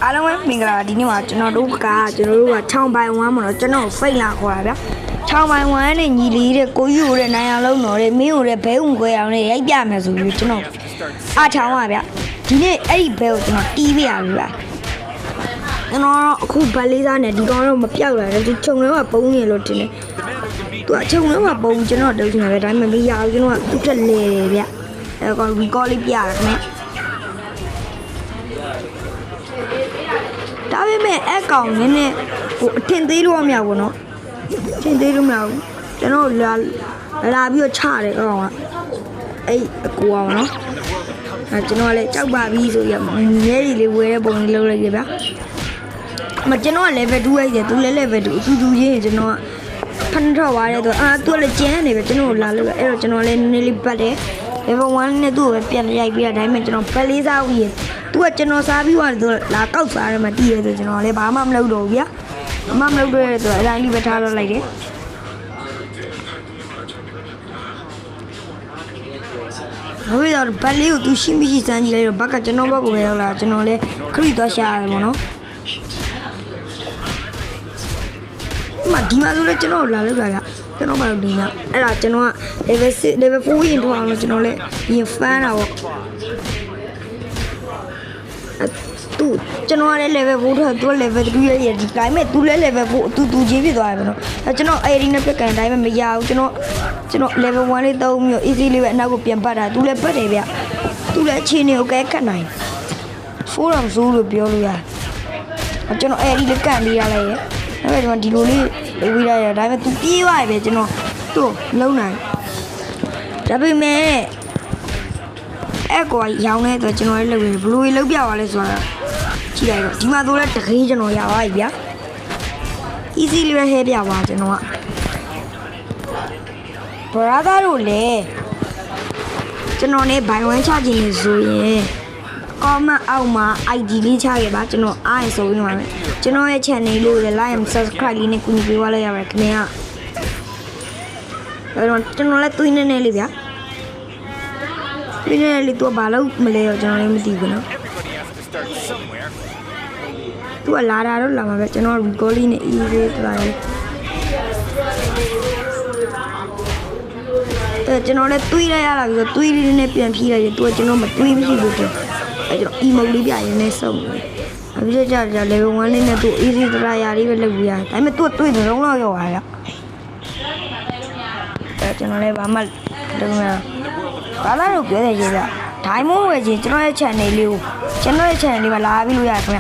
အားလုံးပဲမင်္ဂလာဒီနေ့မှာကျွန်တော်တို့ကချောင်းပိုင်1မှာတော့ကျွန်တော်ဖိတ်လာခေါ်တာဗျာချောင်းပိုင်1နဲ့ညီလေးတဲ့ကိုယူတဲ့နိုင်အောင်လုံးတော်တဲ့မင်းကိုတဲ့ဘဲုံခွဲအောင်နဲ့ရိုက်ပြမယ်ဆိုပြီးကျွန်တော်အားချောင်းပါဗျာဒီနေ့အဲ့ဒီဘဲကိုကျွန်တော်တီးပြရပြီဗျာကျွန်တော်အခုဗတ်လေးစားနဲ့ဒီကောင်တော့မပြောက်လာတယ်သူခြုံထဲမှာပုံနေလို့တင်တယ်သူကခြုံထဲမှာပုံကျွန်တော်တုံးနေတာပဲဒါပေမဲ့မရဘူးကျွန်တော်ကသူ့ထက်လဲတယ်ဗျာအဲ့ကောင် recall လေးပြရခင်ဗျဒါပေမဲ့အကောင်နည်းနည်းဟိုအထင်သေးလို့မရဘူးနော်ထင်သေးလို့မရဘူးကျွန်တော်လာပြီးတော့ချတယ်အကောင်ကအဲ့အကူအောင်နော်အဲကျွန်တော်လည်းကြောက်ပါပြီဆိုရမြဲကြီးလေးဝဲတဲ့ပုံလေးလုပ်လိုက်ရဗျာမကျွန်တော်က level 2ရိုက်တယ်သူလည်း level 2အတူတူချင်းကျွန်တော်ကဖန်ထောက်သွားတယ်သူသူလည်းကျန်းနေပဲကျွန်တော်လာလို့အဲ့တော့ကျွန်တော်လည်းနည်းနည်းလေးပတ်တယ် level 1နဲ့သူ့ကိုပဲပြန်ရိုက်ပြီးတာဒါပေမဲ့ကျွန်တော်ပတ်လေးစားပြီးသူကကျွန်တော်စားပြီးသွားတယ်သူလာကောက်စားတယ်မှတီးတယ်ဆိုကျွန်တော်လည်းဘာမှမလုပ်တော့ဘူးဗျာဘာမှမလုပ်တော့တဲ့သူအတိုင်းလေးပဲထားတော့လိုက်တယ်ဟုတ်ပြီတော့ဘက်လေးကိုသူရှိမရှိစမ်းကြည့်လိုက်တော့ဘက်ကကျွန်တော်ဘက်ကိုပဲရောက်လာကျွန်တော်လည်းခရီးသွားရှာရတယ်ပေါ့နော်ဒီမှာဆိုလည်းကျွန်တော်လာလောက်တာဗျကျွန်တော်မလုပ်နေလားအဲ့ဒါကျွန်တော်က level 4ရင်တော့အောင်ကျွန်တော်လည်းရင်ဖမ်းတာပေါ့သူကျွန်တော်ကလည်း level 4ထွက်သူ level 3ရဲ့ဒီတိုင်းမဲ့သူလည်း level 4သူချင်းဖြစ်သွားတယ်ဗျနော်အဲကျွန်တော်အဲ့ဒီနဲ့ပြက်ကန်တိုင်းမဲ့မရဘူးကျွန်တော် level 1လေးသုံးပြီး easy လေးပဲအနောက်ကိုပြန်ပတ်တာသူလည်းပတ်တယ်ဗျသူလည်းအခြေအနေကိုကဲခတ်နိုင်4တော့ဇိုးလို့ပြောလို့ရတယ်ကျွန်တော်အဲ့ဒီလေးကန်ပေးရလိုက်ရဲ့အဲ့ဒါဒီလိုလေးဝေးလိုက်ရဒါပေမဲ့သူပြေးသွားပြီကျွန်တော်သူ့လုံးနိုင်ဒါပေမဲ့အဲ့ကွာရောင်းနေတော့ကျွန်တော်လည်းလုပ်ပြီးဘလို့လုပ်ပြသွားလဲဆိုတာကြည့်လိုက်တော့ဒီမှာဆိုလဲတခေးကျွန်တော်ရသွားပြီဗျာ easy လေးပဲဟဲပြသွားကျွန်တော်က brother တို့လည်းကျွန်တော်နဲ့ဘိုင်ဝမ်ချခြင်းနေဆိုရင် comment အောက်မှာ ID လေးချခဲ့ပါကျွန်တော်အားရဆိုပြီးပါမယ်ကျွန်တော်ရဲ့ channel လေးကိုလည်း like and subscribe လေးနဲ့ကူညီပေးပါလိုက်ရပါတယ်ခင်ဗျာအဲ့တော့ကျွန်တော်လည်းသွေးနေနေလေးဗျာသွေးနေနေလေးသူကဘာလို့မလဲတော့ကျွန်တော်လည်းမသိဘူးနော်သူကလာတာတော့လာမှာပဲကျွန်တော် recall လေးနဲ့ easy သွားတယ်ကျွန်တော်လည်းသွေးလိုက်ရလာပြီးတော့သွေးလေးနဲ့ပြန်ဖြီးလိုက်တယ်သူကကျွန်တော်မသွေးမရှိဘူးတဲ့အဲကျွန်တော် emote လေးပြရင်းနဲ့စုံတယ်အခုကျကြ level 1လေးနဲ့သူ easy တရာလေးပဲလုပ်ပြရတယ်ဒါပေမဲ့သူကသွေးလုံးလောက်ရောက်သွားရအဲကျွန်တော်လည်းဘာမှလုပ်မရဘာလာလို့ပြောတယ်ကြီးဗျဒိုင်းမွန်ဝယ်ချင်းကျွန်တော်ရဲ့ channel လေးကိုကျွန်တော်ရဲ့ channel လေးမှာလာပြီးလို့ရတယ်ခင်ဗျ